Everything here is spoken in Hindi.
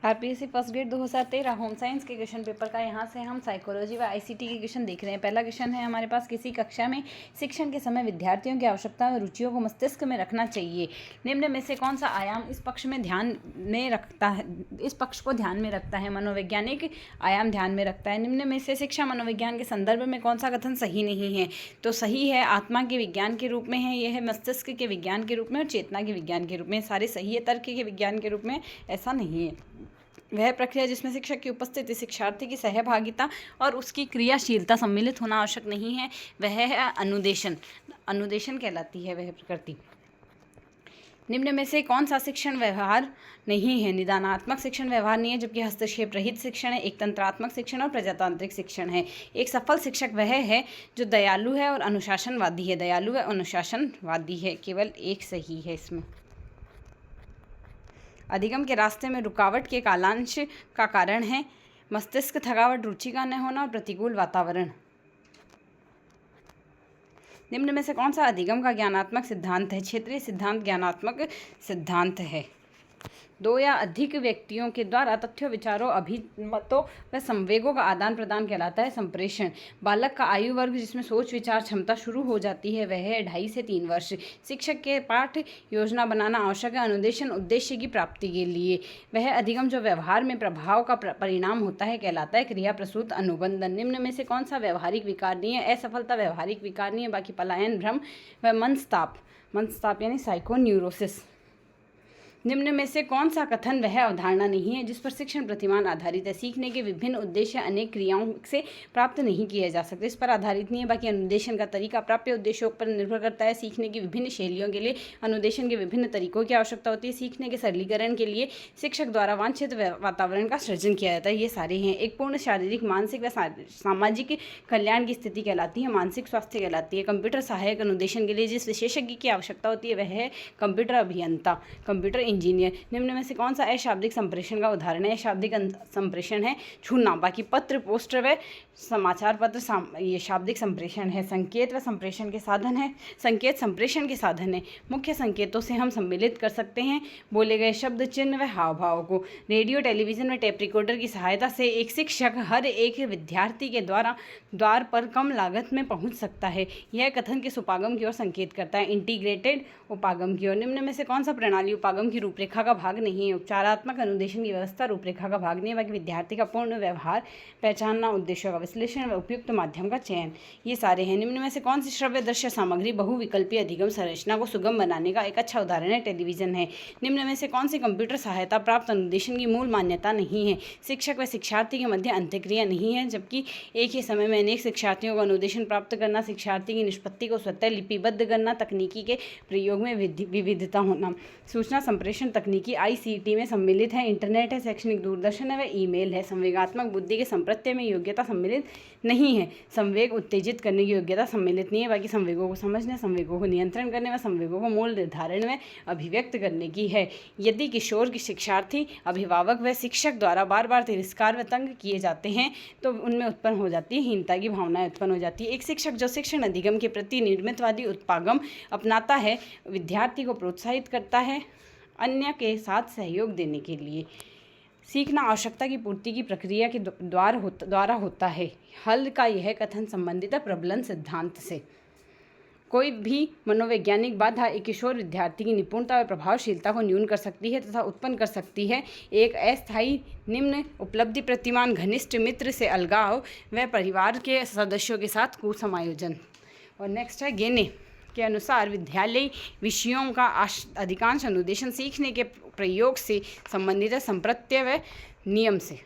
RPSC first grade 2013 home science के क्वेश्चन पेपर का यहाँ से हम साइकोलॉजी व आईसीटी के क्वेश्चन देख रहे हैं। पहला क्वेश्चन है हमारे पास, किसी कक्षा में शिक्षण के समय विद्यार्थियों की आवश्यकता व रुचियों को मस्तिष्क में रखना चाहिए। निम्न में से कौन सा आयाम इस पक्ष को ध्यान में रखता है? मनोवैज्ञानिक आयाम ध्यान में रखता है। निम्न में से शिक्षा मनोविज्ञान के संदर्भ में कौन सा कथन सही नहीं है? तो सही है, आत्मा के विज्ञान के रूप में है, यह है मस्तिष्क के विज्ञान के रूप में और चेतना के विज्ञान के रूप में। सारे सही है, तर्क के विज्ञान के रूप में ऐसा नहीं है। वह प्रक्रिया जिसमें शिक्षक की उपस्थिति, शिक्षार्थी की सहभागिता और उसकी क्रियाशीलता सम्मिलित होना आवश्यक नहीं है, वह है अनुदेशन। अनुदेशन कहलाती है वह प्रकृति। निम्न में से कौन सा शिक्षण व्यवहार नहीं है? निदानात्मक शिक्षण व्यवहार नहीं है, जबकि हस्तक्षेप रहित शिक्षण है। एक तंत्रात्मक शिक्षण और प्रजातांत्रिक शिक्षण है। एक सफल शिक्षक वह है जो दयालु है और अनुशासनवादी है। दयालु व अनुशासनवादी है, केवल एक सही है इसमें। अधिगम के रास्ते में रुकावट के कालांश का कारण है मस्तिष्क, थकावट, रुचि का न होना और प्रतिकूल वातावरण। निम्न में से कौन सा अधिगम का ज्ञानात्मक सिद्धांत है? क्षेत्रीय सिद्धांत ज्ञानात्मक सिद्धांत है। दो या अधिक व्यक्तियों के द्वारा तथ्यों, विचारों, अभिमतों व संवेगों का आदान प्रदान कहलाता है संप्रेषण। बालक का आयु वर्ग जिसमें सोच विचार क्षमता शुरू हो जाती है वह है 2.5 से 3 वर्ष। शिक्षक के पाठ योजना बनाना आवश्यक है अनुदेशन उद्देश्य की प्राप्ति के लिए। वह अधिगम जो व्यवहार में प्रभाव का परिणाम होता है कहलाता है क्रिया प्रसूत अनुबंधन। निम्न में से कौन सा व्यवहारिक विकार नहीं है? असफलता व्यवहारिक विकार नहीं है, बाकी पलायन, भ्रम व मनस्ताप यानी साइकोन्यूरोसिस। निम्न में से कौन सा कथन वह अवधारणा नहीं है जिस पर शिक्षण प्रतिमान आधारित है? सीखने के विभिन्न उद्देश्य अनेक क्रियाओं से प्राप्त नहीं किए जा सकते, इस पर आधारित नहीं है। बाकी अनुदेशन का तरीका प्राप्य उद्देश्यों पर निर्भर करता है। सीखने की विभिन्न शैलियों के लिए अनुदेशन के विभिन्न तरीकों की आवश्यकता होती है। सीखने के सरलीकरण के लिए शिक्षक द्वारा वांछित वातावरण का सृजन किया जाता है। ये सारे हैं। एक पूर्ण शारीरिक, मानसिक व सामाजिक कल्याण की स्थिति कहलाती है, मानसिक स्वास्थ्य कहलाती है। कंप्यूटर सहायक अनुदेशन के लिए जिस विशेषज्ञ की आवश्यकता होती है वह है कंप्यूटर अभियंता, कंप्यूटर इंजीनियर। निम्न में से कौन सा अशाब्दिक संप्रेषण का उदाहरण है? शाब्दिक संप्रेषण है छूना। बाकी पत्र, पोस्टर व समाचार पत्र ये शाब्दिक संप्रेषण है। संकेत व संप्रेषण के साधन है, संकेत संप्रेषण के साधन है। मुख्य संकेतों से हम सम्मिलित कर सकते हैं बोले गए शब्द, चिन्ह व हाव भाव को। रेडियो, टेलीविजन व टेप रिकॉर्डर की सहायता से एक शिक्षक हर एक विद्यार्थी के द्वार पर कम लागत में पहुंच सकता है। यह कथन के उपागम की ओर संकेत करता है, इंटीग्रेटेड उपागम की ओर। निम्न में से कौन सा प्रणाली उपागम की रूपरेखा का भाग नहीं है? उपचारात्मक अनुदेशन की व्यवस्था रूपरेखा का भाग नहीं है, बाकी विद्यार्थी का पूर्ण व्यवहार पहचानना, उद्देश्यों का विश्लेषण व उपयुक्त माध्यम का चयन, ये सारे हैं। निम्न में से कौन सी श्रव्य दृश्य सामग्री बहुविकल्पीय अधिगम संरचना को सुगम बनाने का एक अच्छा उदाहरण है? टेलीविजन है। निम्न में से कौन सी कंप्यूटर सहायता प्राप्त अनुदेशन की मूल मान्यता नहीं है? शिक्षक व शिक्षार्थी के मध्य अंतःक्रिया नहीं है, जबकि एक ही समय में अनेक शिक्षार्थियों को अनुदेशन प्राप्त करना, शिक्षार्थी की निष्पत्ति को स्वतः लिपिबद्ध करना, तकनीकी के प्रयोग में विविधता होना। सूचना संप्रेषण तकनीकी आईसीटी में सम्मिलित है। इंटरनेट है, शैक्षणिक दूरदर्शन है व ईमेल है। संवेगात्मक बुद्धि के संप्रत्यय में योग्यता सम्मिलित नहीं है। संवेग उत्तेजित करने की योग्यता सम्मिलित नहीं है, बाकी संवेगों को समझने, संवेगों को नियंत्रण करने व संवेगों को मूल निर्धारण में अभिव्यक्त करने की है। यदि किशोर की शिक्षार्थी, अभिभावक व शिक्षक द्वारा बार बार तिरस्कार व तंग किए जाते हैं तो उनमें उत्पन्न हो जाती है हीनता की भावनाएं उत्पन्न हो जाती है। एक शिक्षक जो शिक्षण अधिगम के प्रति निर्मितवादी उत्पागम अपनाता है, विद्यार्थी को प्रोत्साहित करता है अन्य के साथ सहयोग देने के लिए। सीखना आवश्यकता की पूर्ति की प्रक्रिया के द्वारा होता है। हल का यह कथन संबंधित है प्रबलन सिद्धांत से। कोई भी मनोवैज्ञानिक बाधा एक किशोर विद्यार्थी की निपुणता व प्रभावशीलता को न्यून कर सकती है तथा उत्पन्न कर सकती है एक अस्थायी निम्न उपलब्धि प्रतिमान, घनिष्ठ मित्र से अलगाव व परिवार के सदस्यों के साथ कुसमायोजन। और नेक्स्ट है गेने के अनुसार विद्यालय विषयों का अधिकांश अनुदेशन सीखने के प्रयोग से संबंधित है, संप्रत्यय व नियम से।